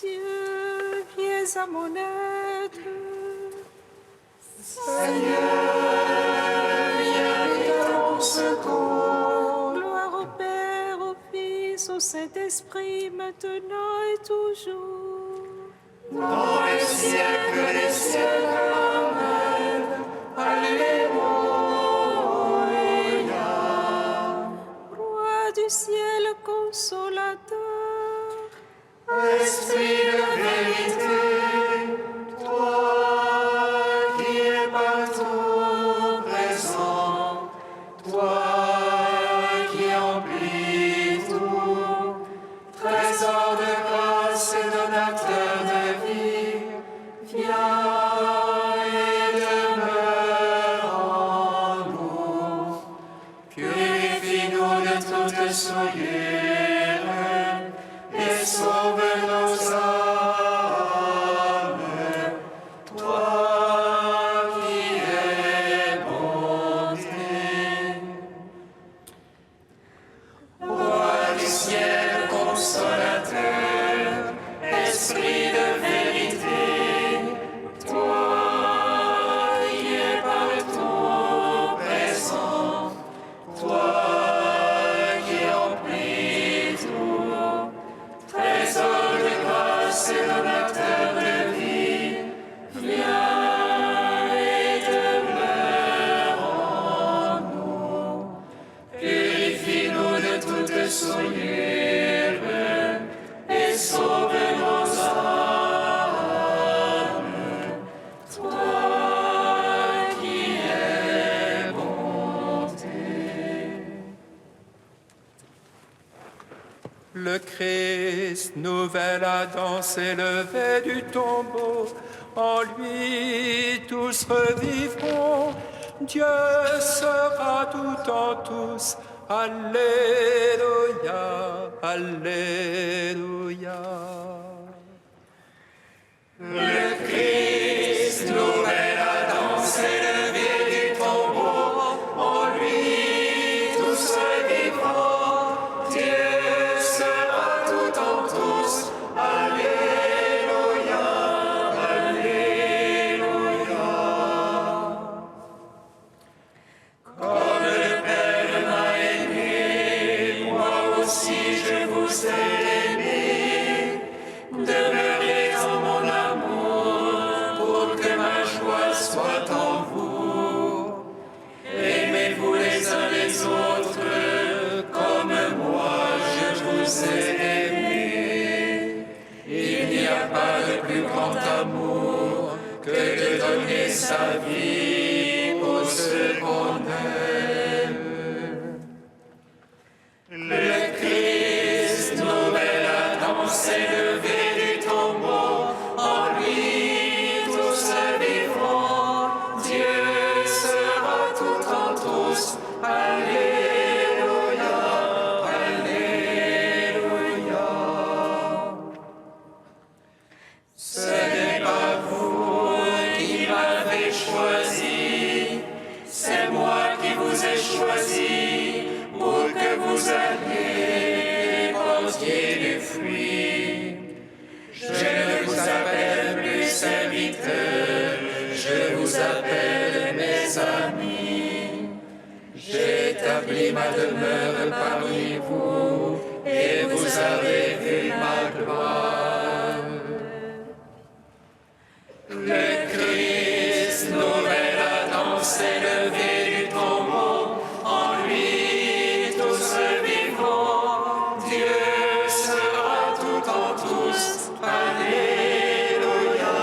cieux, viens à mon aide. Seigneur, viens vite à mon secours. Gloire au Père, au Fils, au Saint-Esprit, maintenant et toujours. Dans les siècles des siècles, Amen. Alléluia. Roi du ciel consolateur, Esprit de vérité, toi qui es partout présent, toi qui emplis tout, trésor de grâce et donateur de vie, viens et demeure en nous. Purifie-nous de toute souillure et sauve nos âmes. Toi qui es bonté. Roi du ciel consolateur, Esprit de vérité, toi qui es partout présent, toi qui emplis tout, trésor de grâce et donateur de vie, viens et demeure en nous. Purifie-nous de toute souillure et sauve nos âmes. Toi qui es bonté. Le Christ, nouvelle Adam, s'est levé du tombeau. En lui, tous revivront. Dieu sera tout en tous. Alléluia, Alléluia. Le Christ, nouvel Adam, s'est levé du tombeau. En lui, tous revivront. Dieu sera tout en tous. Alléluia, Alléluia. Comme le Père m'a aimé, moi aussi je vous ai aimé. Demeurez en mon amour pour que ma joie soit en vous. Aimez-vous les uns les autres comme moi je vous ai aimé. Il n'y a pas de plus grand amour que de donner sa vie pour ceux qu'on aime. Le Christ, nouvel Adam, s'est levé du tombeau. En lui, tous vivront. Dieu sera tout en tous. Alléluia, Alléluia. Ce n'est pas vous qui m'avez choisi, c'est moi qui vous ai choisi pour que vous alliez portiez du fruit. Je ne vous appelle plus serviteurs, je vous appelle mes amis. J'établis ma demeure parmi vous et vous avez vu ma gloire. Le Christ, nouvel Adam, s'est levé du tombeau. En lui, tous vivront. Dieu sera tout en tous. Alléluia,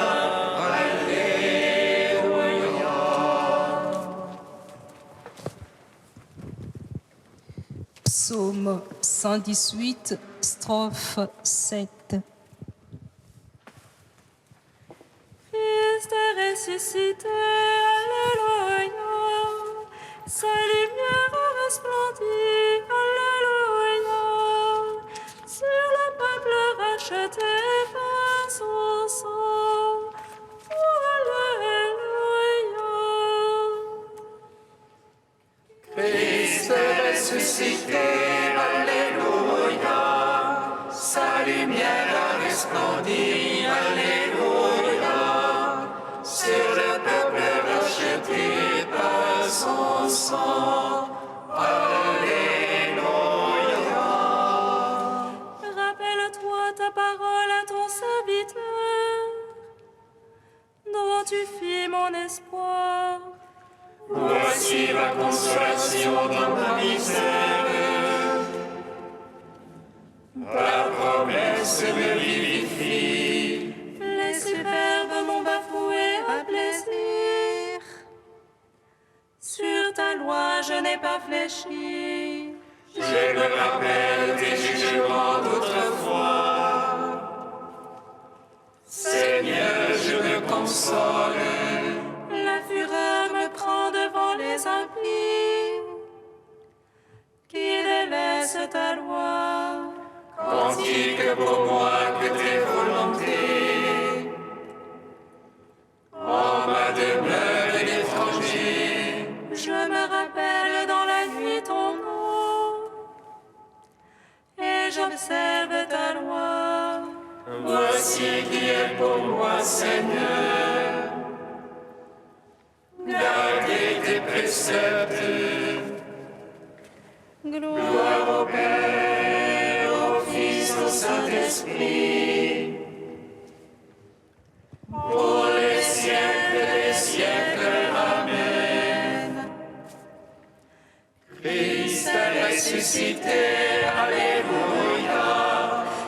Alléluia. Psaume 118, strophe 7. Christ est ressuscité, Alléluia. Sa lumière a resplendi, Alléluia. Sur le peuple racheté par son sang, Alléluia. Christ est ressuscité, Alléluia. Sa lumière a resplendir, Alléluia, sur le peuple racheté par son sang, Alléluia. Rappelle-toi ta parole à ton serviteur, dont tu fis mon espoir. Voici ma consolation dans ma misère. Ta promesse me vivifie. Les superbes m'ont bafoué à plaisir. Sur ta loi je n'ai pas fléchi. Je me rappelle tes jugements d'autrefois. Seigneur, je me console. La fureur me prend devant les impies, qui délaissent ta loi. Cantique pour moi que tes volontés, en ma demeure d'étranger. Je me rappelle dans la nuit ton nom, et j'observe ta loi. Voici qui est pour moi, Seigneur. Gardez tes préceptes. Gloire au Père, au Fils, au Saint-Esprit, pour les siècles des siècles. Amen. Christ a ressuscité, Alléluia.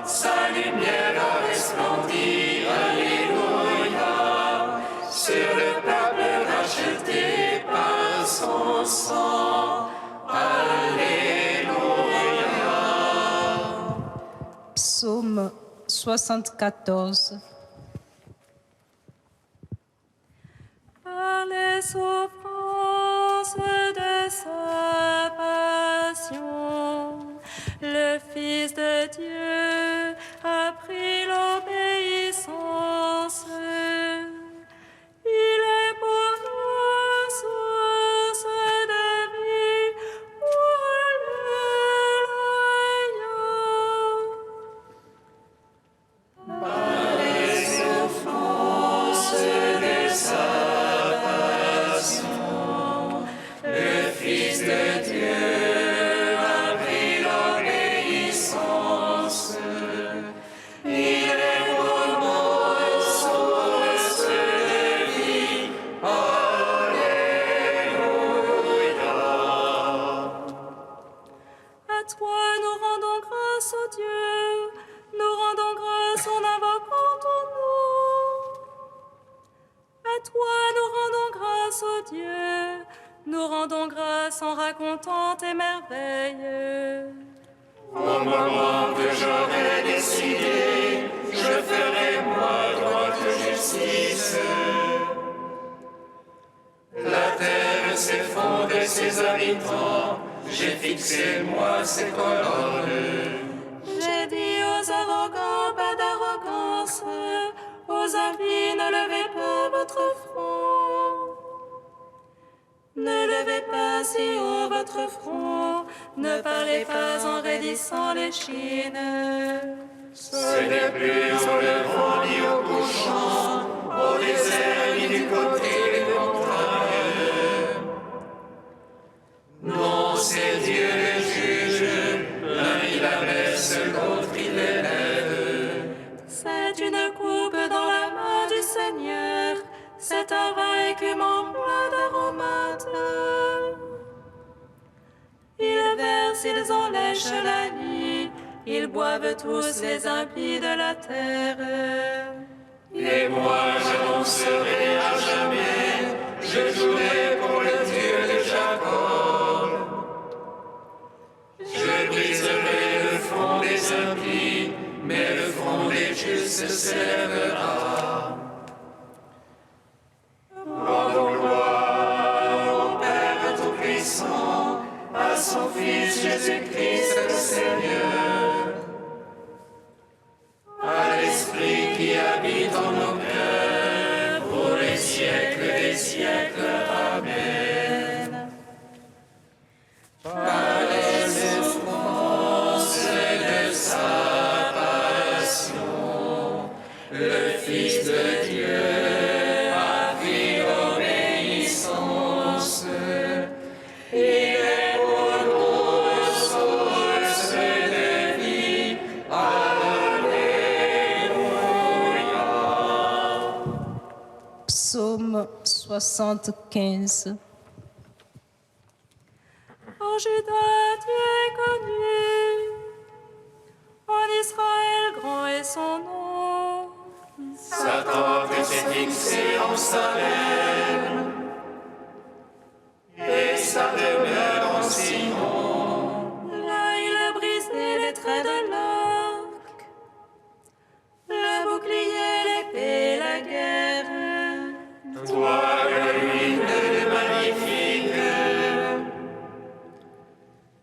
Sa lumière a resplendi, Alléluia, sur le peuple racheté par son sang, Alléluia. Psaume 74. Par les souffrances de sa passion, le Fils de Dieu a pris l'obéissance. Il est pour nous source de vie. Le Fils de Dieu a pris l'obéissance. Il est pour nous source de vie. Alléluia. À toi nous rendons grâce, ô Dieu, nous rendons grâce en invoquant ton nom. À toi nous rendons grâce, ô Dieu, nous rendons grâce en racontant tes merveilles. Au moment que j'aurai décidé, je ferai moi droite justice. La terre s'effondre et ses habitants, j'ai fixé moi ses colonnes. J'ai dit aux arrogants, pas d'arrogance, aux impies, ne levez pas votre front. Ne levez pas si haut votre front, ne parlez pas en raidissant l'échine. Ce n'est plus au levant ni au couchant, au désert ni du côté des montagnes. Non, c'est Dieu le juge, l'un il abaisse, l'autre il élève. C'est une coupe dans la main du Seigneur, c'est un vin écumant plein d'aromates. Ils versent, ils en lèchent la nuit, ils boivent tous les impies de la terre. Et moi j'annoncerai à jamais, je jouerai pour le Dieu de Jacob. Je briserai le front des impies, mais le front des justes s'élèvera. Rendons gloire au Père Tout-Puissant, à son Fils Jésus-Christ le Seigneur, à l'Esprit qui habite en nos cœurs, pour les siècles des siècles. Amen. Par les souffrances de sa passion, 75. En Juda, tu es connu. En Israël, grand est son nom. Sa tente s'est fixée en Salem, et sa demeure en Sion. Là, il a brisé les traits de l'arc, le bouclier, l'épée, la guerre. Toi, le ruine magnifique,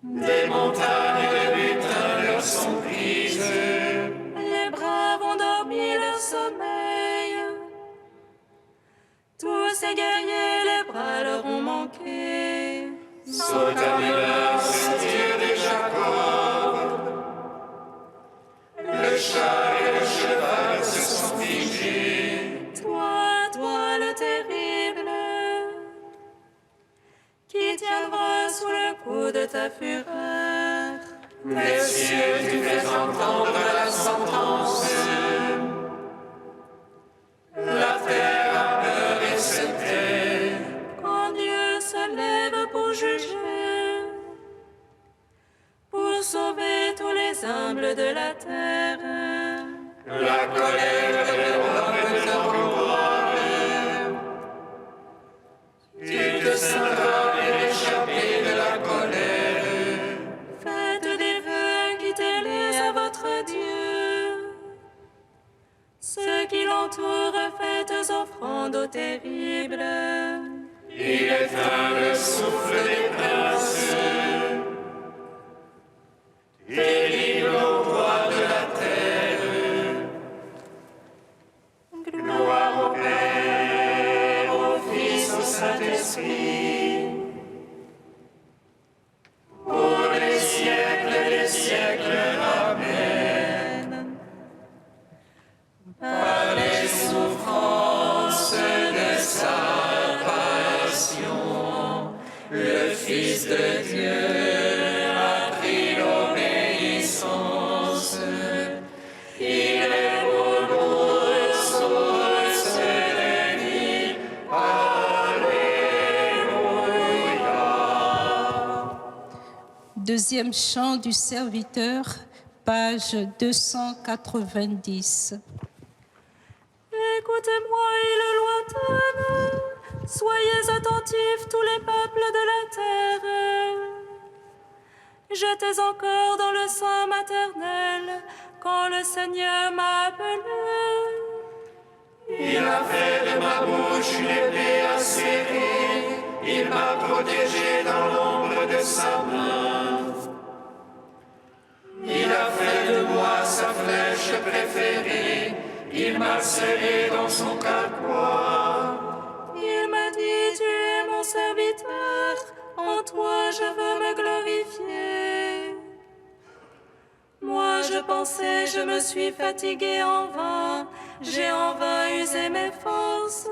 des montagnes de butin leur sont prises. Les braves ont dormi leur sommeil. Tous ces guerriers, les bras leur ont manqué. Saute à l'heure, ce Dieu de Jacob. Le char et le cheval se sont figés. Toi le terrible, qui tiendra sous le coup de ta fureur. Les cieux, tu fais entendre la sentence. La terre a peur et se tait. Quand Dieu se lève pour juger, pour sauver tous les humbles de la terre. La colère de l'homme est en gloire. Tu te sauveras et échapper de la colère. Faites des vœux, quittez-les à votre Dieu. Ceux qui l'entourent, faites offrande au terrible. Il éteint le souffle des princes. Terrible au roi de la terre. Gloire au Père, au Fils, au Saint-Esprit. Pour les siècles des siècles. Amen. Par les souffrances de sa passion, le Fils de Dieu a pris l'obéissance. Il est pour nous source de vie. Alléluia. Deuxième chant du serviteur, page 290. Écoutez-moi, île lointaine, soyez attentifs tous les peuples de la terre. J'étais encore dans le sein maternel quand le Seigneur m'a appelé. Il a fait de ma bouche une épée acérée. Il m'a protégé dans l'ombre de sa main. Il a fait de moi sa flèche préférée. Il m'a scellé dans son carquois. Il m'a dit, tu es mon serviteur, en toi je veux me glorifier. Moi je pensais, je me suis fatigué en vain, j'ai en vain usé mes forces.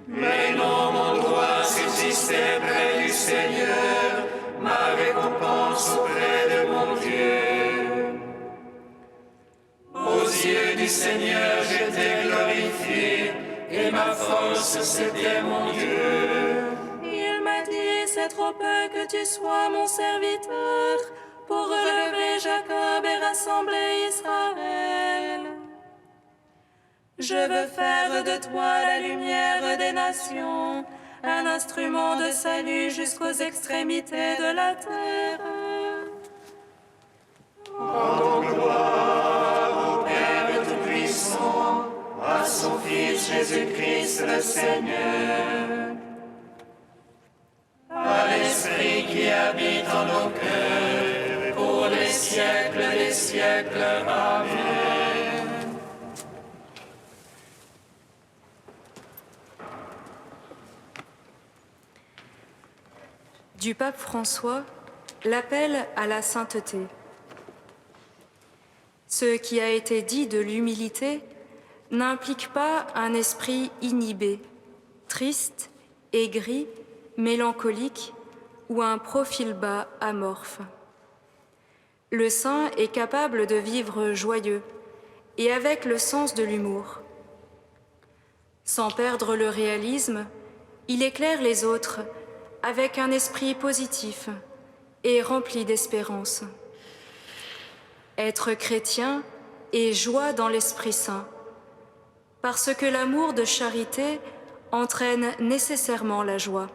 Mais non, mon droit subsistait près du Seigneur, ma récompense auprès de mon Dieu. Aux yeux du Seigneur, j'étais glorifié, et ma force, c'était mon Dieu. Il m'a dit, c'est trop peu que tu sois mon serviteur, pour relever Jacob et rassembler Israël. Je veux faire de toi la lumière des nations, un instrument de salut jusqu'aux extrémités de la terre. Rendons gloire au Père Tout-Puissant, à son Fils Jésus-Christ le Seigneur, à l'Esprit qui habite en nos cœurs, pour les siècles des siècles. Amen. Du pape François, l'appel à la sainteté. Ce qui a été dit de l'humilité n'implique pas un esprit inhibé, triste, aigri, mélancolique ou un profil bas amorphe. Le saint est capable de vivre joyeux et avec le sens de l'humour. Sans perdre le réalisme, il éclaire les autres avec un esprit positif et rempli d'espérance. Être chrétien est joie dans l'Esprit Saint, parce que l'amour de charité entraîne nécessairement la joie.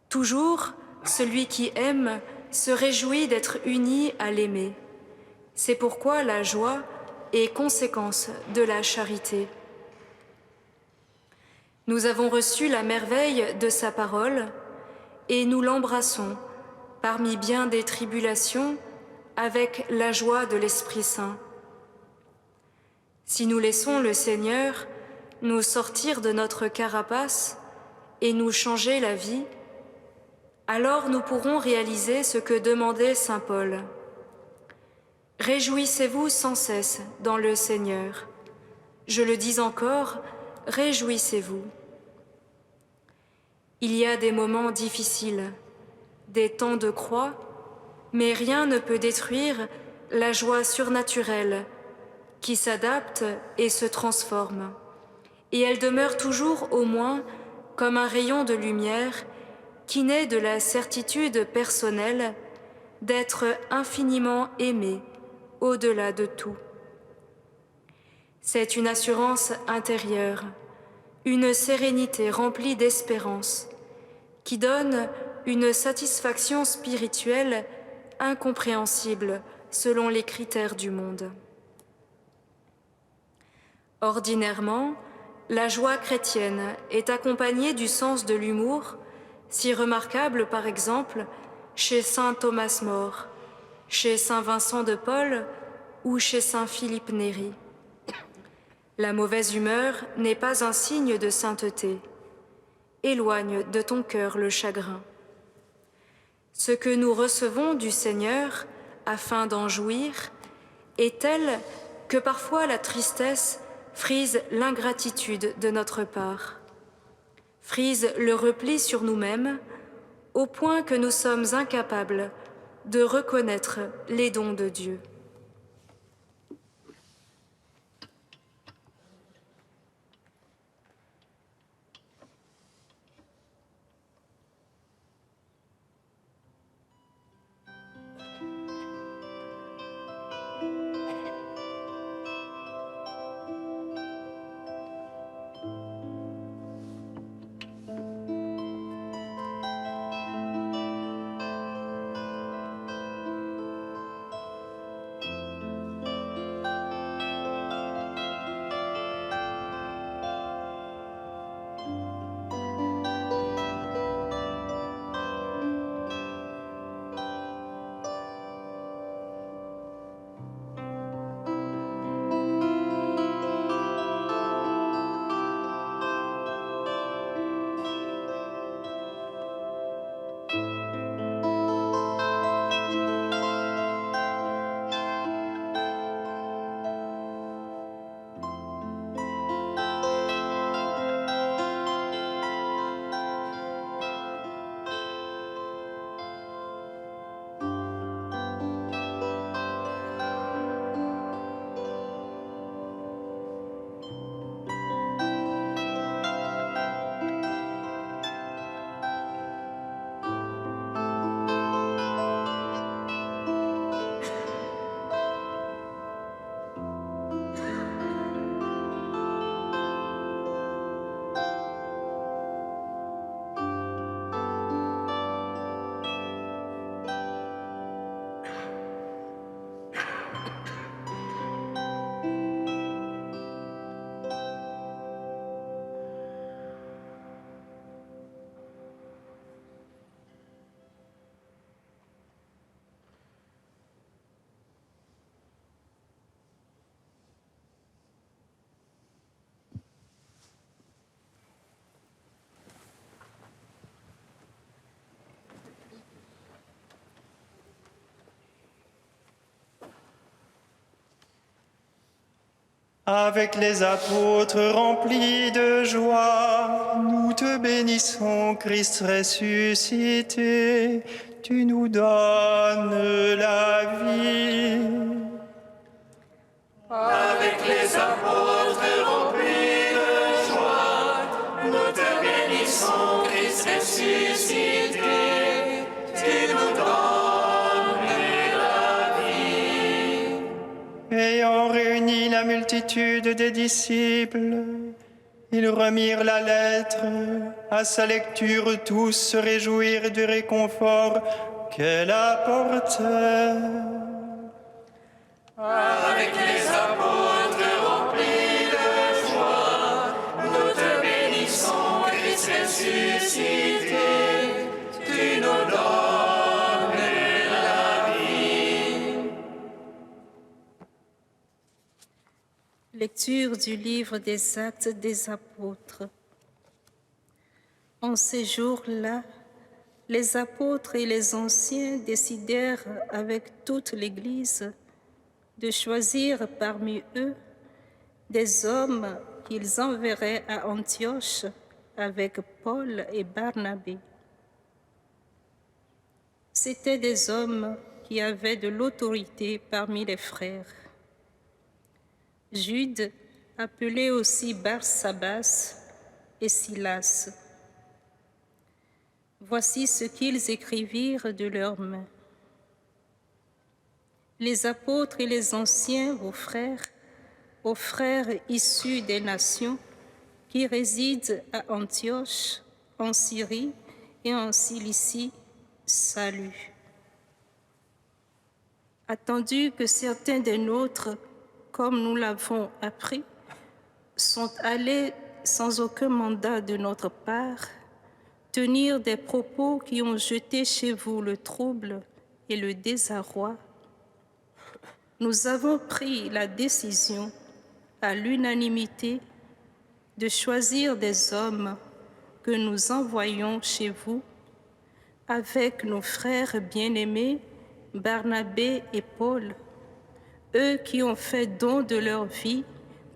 Toujours, celui qui aime se réjouit d'être uni à l'aimer. C'est pourquoi la joie est conséquence de la charité. Nous avons reçu la merveille de sa parole et nous l'embrassons parmi bien des tribulations avec la joie de l'Esprit Saint. Si nous laissons le Seigneur nous sortir de notre carapace et nous changer la vie, alors nous pourrons réaliser ce que demandait saint Paul. Réjouissez-vous sans cesse dans le Seigneur. Je le dis encore, réjouissez-vous. Il y a des moments difficiles, des temps de croix, mais rien ne peut détruire la joie surnaturelle qui s'adapte et se transforme. Et elle demeure toujours au moins comme un rayon de lumière qui naît de la certitude personnelle d'être infiniment aimé au-delà de tout. C'est une assurance intérieure, une sérénité remplie d'espérance, qui donne une satisfaction spirituelle incompréhensible selon les critères du monde. Ordinairement, la joie chrétienne est accompagnée du sens de l'humour, si remarquable par exemple chez saint Thomas More, chez saint Vincent de Paul ou chez saint Philippe Néri. La mauvaise humeur n'est pas un signe de sainteté. Éloigne de ton cœur le chagrin. Ce que nous recevons du Seigneur afin d'en jouir est tel que parfois la tristesse frise l'ingratitude de notre part, frise le repli sur nous-mêmes au point que nous sommes incapables de reconnaître les dons de Dieu. Avec les apôtres remplis de joie, nous te bénissons, Christ ressuscité, tu nous donnes la vie. Avec les apôtres remplis de ressuscité, tu nous donnes la vie. Ayant réuni la multitude des disciples, ils remirent la lettre. À sa lecture, tous se réjouirent du réconfort qu'elle apportait. Avec les apôtres remplis de joie, nous te bénissons, Christ ressuscité, tu nous donnes la vie. Lecture du livre des Actes des Apôtres. En ces jours-là, les apôtres et les anciens décidèrent avec toute l'Église de choisir parmi eux des hommes qu'ils enverraient à Antioche avec Paul et Barnabé. C'étaient des hommes qui avaient de l'autorité parmi les frères. Jude, appelé aussi Barsabas, et Silas. Voici ce qu'ils écrivirent de leurs mains. Les apôtres et les anciens, aux frères issus des nations qui résident à Antioche, en Syrie et en Cilicie, salut. Attendu que certains des nôtres, comme nous l'avons appris, sont allés sans aucun mandat de notre part, tenir des propos qui ont jeté chez vous le trouble et le désarroi, nous avons pris la décision à l'unanimité de choisir des hommes que nous envoyons chez vous avec nos frères bien-aimés Barnabé et Paul, eux qui ont fait don de leur vie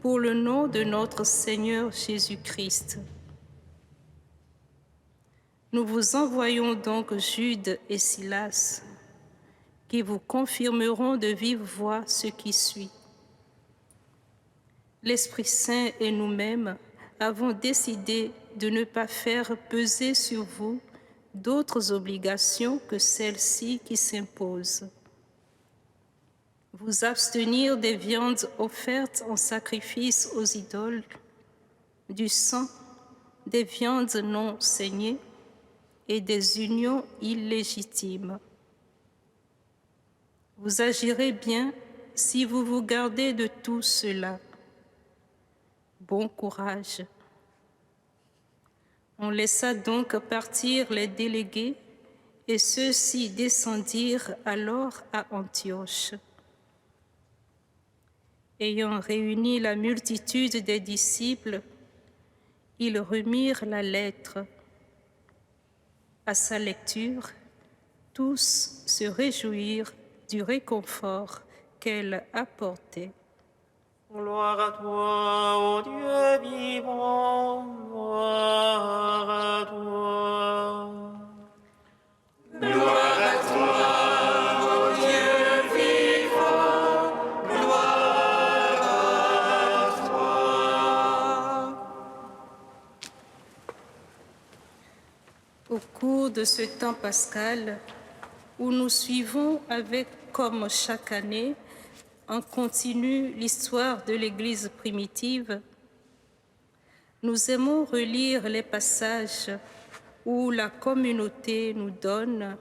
pour le nom de notre Seigneur Jésus-Christ. Nous vous envoyons donc Jude et Silas, qui vous confirmeront de vive voix ce qui suit. L'Esprit Saint et nous-mêmes avons décidé de ne pas faire peser sur vous d'autres obligations que celles-ci qui s'imposent. Vous abstenir des viandes offertes en sacrifice aux idoles, du sang, des viandes non saignées et des unions illégitimes. Vous agirez bien si vous vous gardez de tout cela. Bon courage. On laissa donc partir les délégués et ceux-ci descendirent alors à Antioche. Ayant réuni la multitude des disciples, ils remirent la lettre. À sa lecture, tous se réjouirent du réconfort qu'elle apportait. Gloire à toi, ô Dieu vivant, gloire à toi. Gloire à toi, ô Dieu vivant, gloire à toi. Au cours de ce temps pascal, où nous suivons avec, comme chaque année, en continu l'histoire de l'Église primitive, nous aimons relire les passages où la communauté nous donne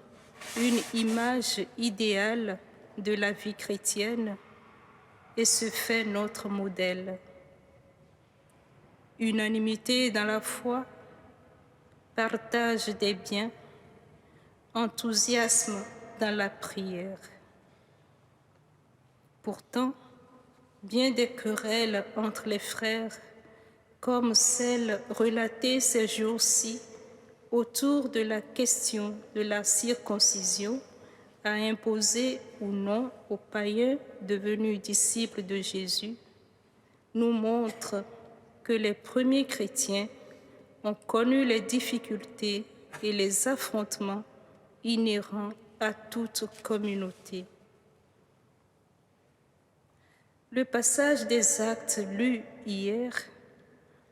une image idéale de la vie chrétienne et se fait notre modèle. Unanimité dans la foi, partage des biens, enthousiasme dans la prière. Pourtant, bien des querelles entre les frères, comme celle relatée ces jours-ci autour de la question de la circoncision, à imposer ou non aux païens devenus disciples de Jésus, nous montrent que les premiers chrétiens ont connu les difficultés et les affrontements inhérents à toute communauté. Le passage des Actes lu hier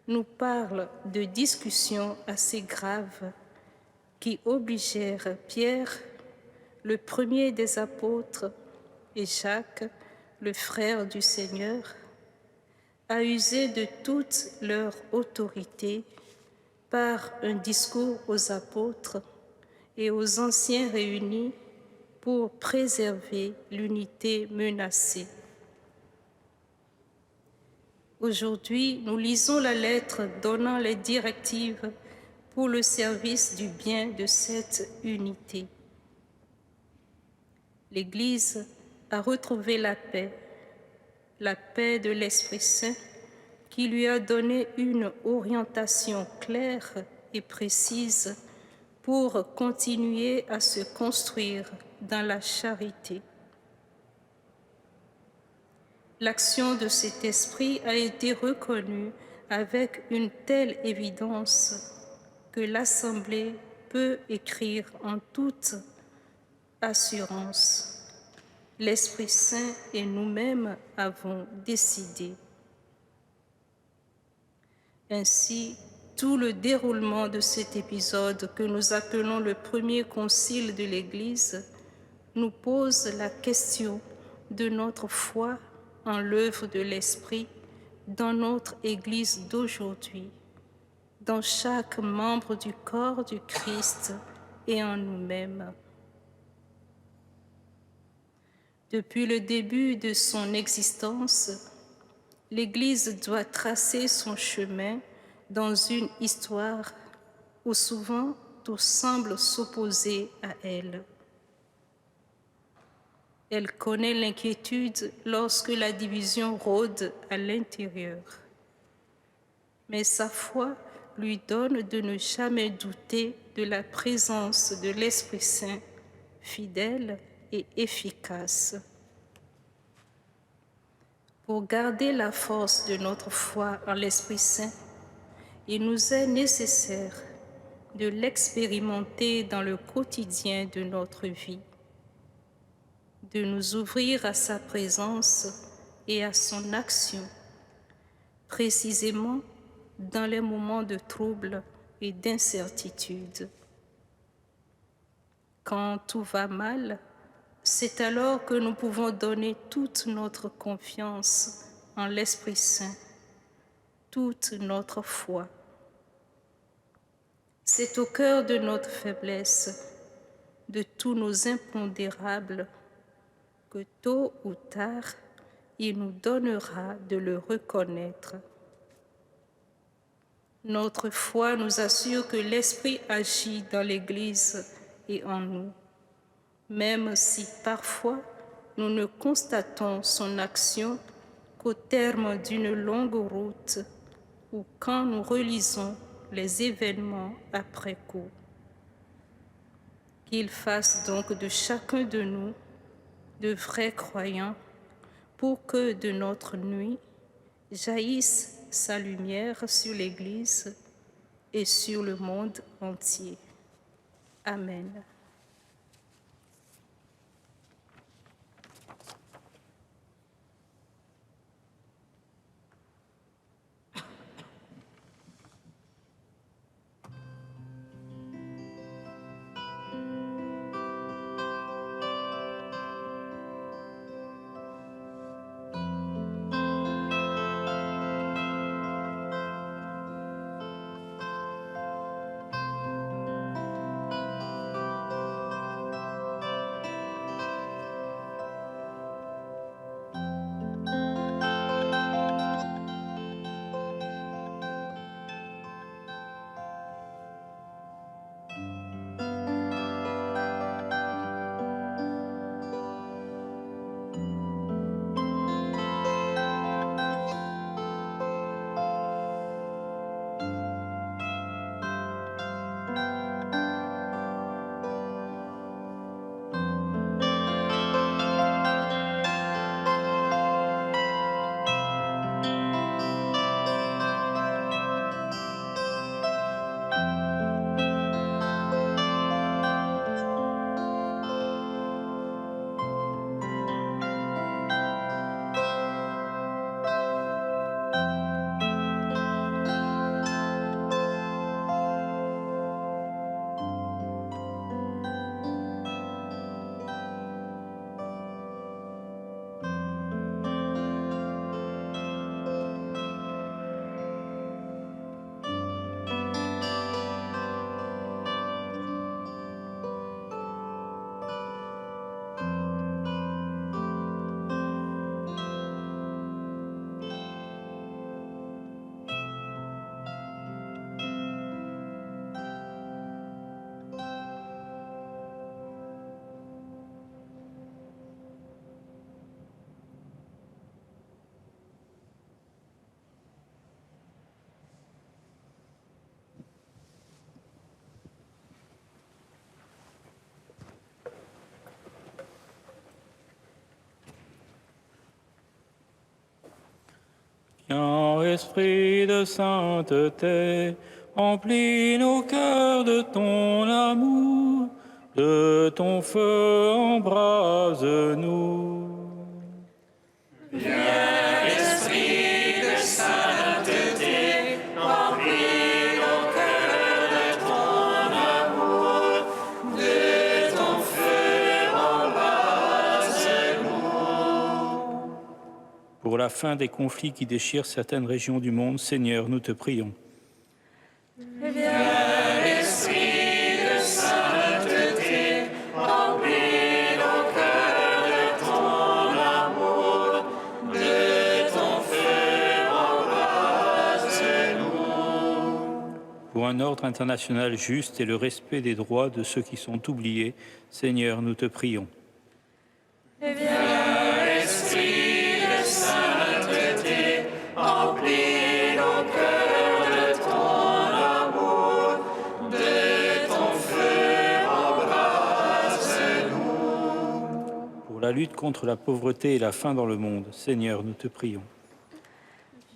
nous parle de discussions assez graves qui obligèrent Pierre, le premier des apôtres, et Jacques, le frère du Seigneur, à user de toute leur autorité par un discours aux apôtres et aux anciens réunis pour préserver l'unité menacée. Aujourd'hui, nous lisons la lettre donnant les directives pour le service du bien de cette unité. L'Église a retrouvé la paix de l'Esprit Saint qui lui a donné une orientation claire et précise pour continuer à se construire dans la charité. L'action de cet esprit a été reconnue avec une telle évidence que l'Assemblée peut écrire en toute assurance. L'Esprit Saint et nous-mêmes avons décidé. Ainsi, tout le déroulement de cet épisode que nous appelons le premier concile de l'Église nous pose la question de notre foi en l'œuvre de l'Esprit dans notre Église d'aujourd'hui, dans chaque membre du corps du Christ et en nous-mêmes. Depuis le début de son existence, l'Église doit tracer son chemin dans une histoire où souvent tout semble s'opposer à elle. Elle connaît l'inquiétude lorsque la division rôde à l'intérieur. Mais sa foi lui donne de ne jamais douter de la présence de l'Esprit Saint, fidèle et efficace. Pour garder la force de notre foi en l'Esprit Saint, il nous est nécessaire de l'expérimenter dans le quotidien de notre vie, de nous ouvrir à sa présence et à son action, précisément dans les moments de trouble et d'incertitude. Quand tout va mal, c'est alors que nous pouvons donner toute notre confiance en l'Esprit Saint, toute notre foi. C'est au cœur de notre faiblesse, de tous nos impondérables, que tôt ou tard, il nous donnera de le reconnaître. Notre foi nous assure que l'Esprit agit dans l'Église et en nous, même si parfois nous ne constatons son action qu'au terme d'une longue route ou quand nous relisons les événements après coup. Qu'il fasse donc de chacun de nous de vrais croyants pour que de notre nuit jaillisse sa lumière sur l'Église et sur le monde entier. Amen. Saint-Esprit de sainteté, remplis nos cœurs de ton amour, de ton feu embrase-nous. Viens, Esprit de sainteté, remplis nos cœurs de ton amour, de ton feu embrase-nous. Pour la fin des conflits qui déchirent certaines régions du monde, Seigneur, nous te prions. Viens, Esprit de sainteté, remplis nos cœurs de ton amour, de ton feu embrase-nous. Pour un ordre international juste et le respect des droits de ceux qui sont oubliés, Seigneur, nous te prions. Viens, Esprit de sainteté, remplis nos cœurs de ton amour, de ton feu embrase-nous. Pour la lutte contre la pauvreté et la faim dans le monde, Seigneur, nous te prions.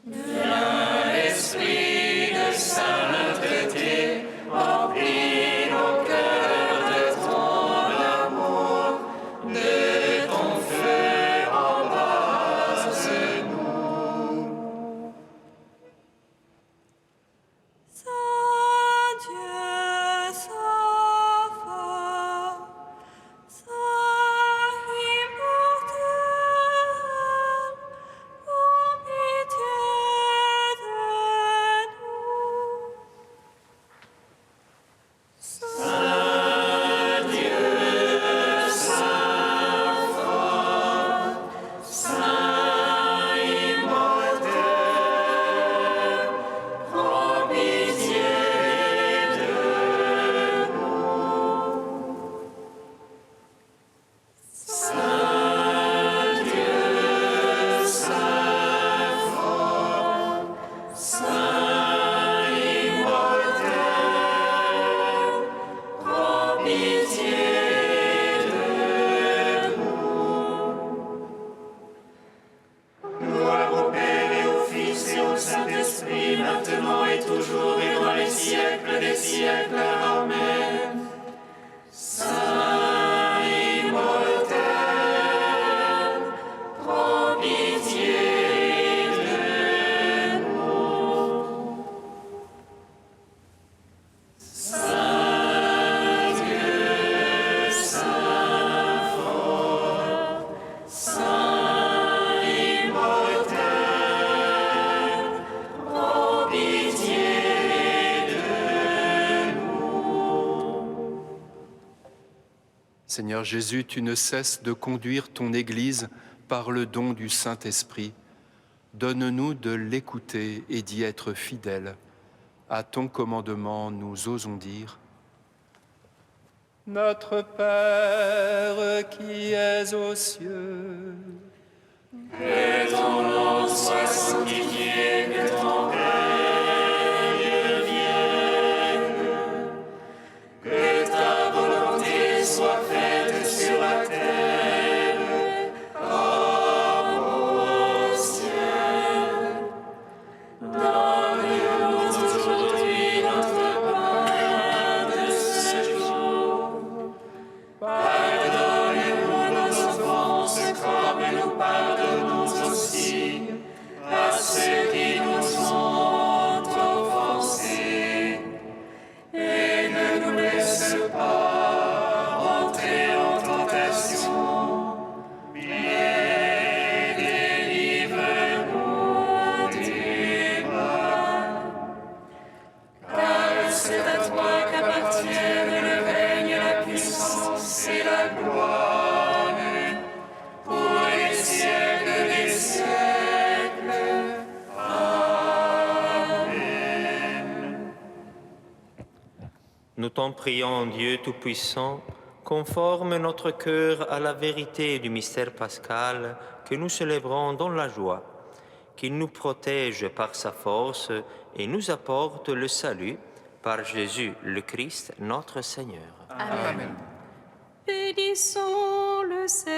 Viens, Esprit de sainteté, remplis nos cœurs de ton amour, de ton feu embrase-nous. Saint Dieu, Saint fort, Saint immortel, pour pitié de nous. Saint Dieu, Saint fort, Saint immortel, prends pitié de nous. Saint Dieu, Saint fort, Saint immortel, prends pitié de nous. Gloire au Père et au Fils et au Saint-Esprit, maintenant et toujours et dans les siècles des siècles. Amen. Saint immortel, prends pitié de nous. Saint Dieu, Saint fort, Saint immortel, prends pitié de nous. Seigneur Jésus, tu ne cesses de conduire ton Église par le don du Saint-Esprit. Donne-nous de l'écouter et d'y être fidèles. À ton commandement, nous osons dire: Notre Père qui es aux cieux, Que ton nom soit sanctifié, que ton règne vienne, que ta volonté soit faite sur la terre comme au ciel. Donne-nous aujourd'hui notre pain de ce jour. Pardonne-nous nos offenses comme nous pardonnons aussi à ceux qui nous ont offensés. Et ne nous laisse pas entrer en tentation, mais délivre-nous du mal. Car c'est à toi qu'appartiennent le règne, la puissance et la gloire, pour les siècles des siècles. Amen. Nous t'en prions, Dieu Tout-Puissant, conforme notre cœur à la vérité du mystère pascal que nous célébrons dans la joie, qu'il nous protège par sa force et nous apporte le salut par Jésus le Christ, notre Seigneur. Bénissons le Seigneur.